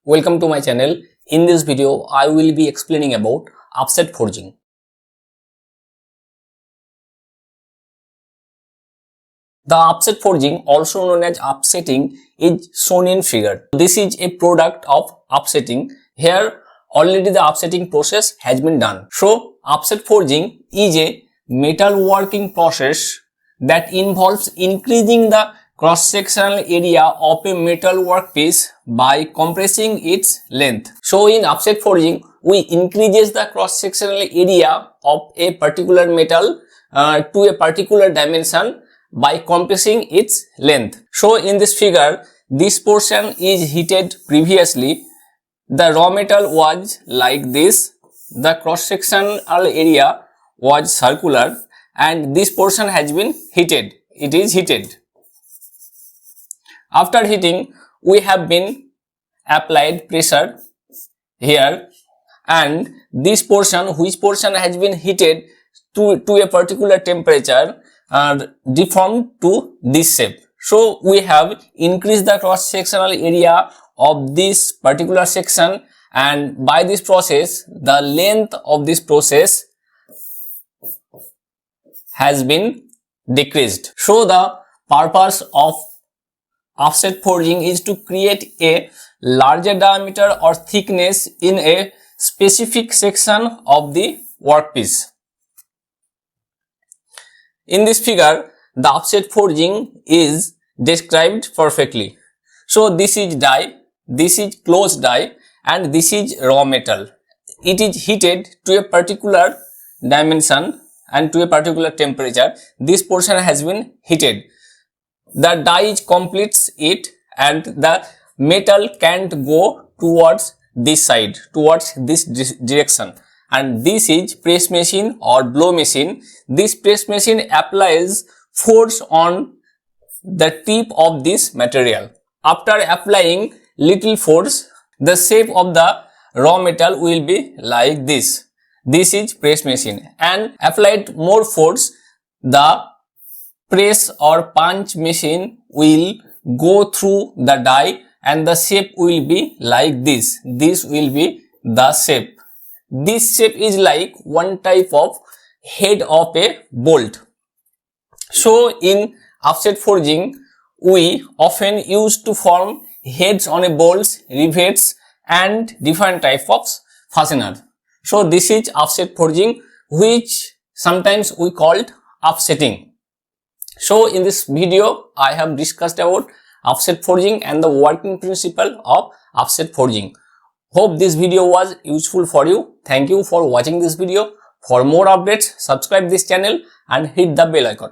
Welcome to my channel. In this video, I will be explaining about offset forging. The offset forging, also known as offsetting, is shown in figure. This is a product of offsetting. Here, already the offsetting process has been done. So, offset forging is a metal working process that involves increasing the cross-sectional area of a metal workpiece by compressing its length. So in offset forging, we increases the cross-sectional area of a particular metal to a particular dimension by compressing its length. So in this figure, this portion is heated previously. The raw metal was like this. The cross-sectional area was circular and this portion has been heated. It is heated. After heating, we have been applied pressure here, and this portion, which portion has been heated to a particular temperature, deformed to this shape. So we have increased the cross-sectional area of this particular section, and by this process, the length of this process has been decreased. So the purpose of offset forging is to create a larger diameter or thickness in a specific section of the workpiece. In this figure, the offset forging is described perfectly. So this is die, this is closed die, and this is raw metal. It is heated to a particular dimension and to a particular temperature. This portion has been heated. The die completes it and the metal can't go towards this side, towards this direction. And this is press machine or blow machine. This press machine applies force on the tip of this material. After applying little force, the shape of the raw metal will be like this. This is press machine, and applied more force, the press or punch machine will go through the die and the shape will be like this. This will be the shape. This shape is like one type of head of a bolt. So in offset forging, we often use to form heads on a bolts, rivets and different type of fastener. So this is offset forging, which sometimes we called offsetting. So in this video, I have discussed about offset forging and the working principle of offset forging. Hope this video was useful for you. Thank you for watching this video. For more updates, subscribe this channel and hit the bell icon.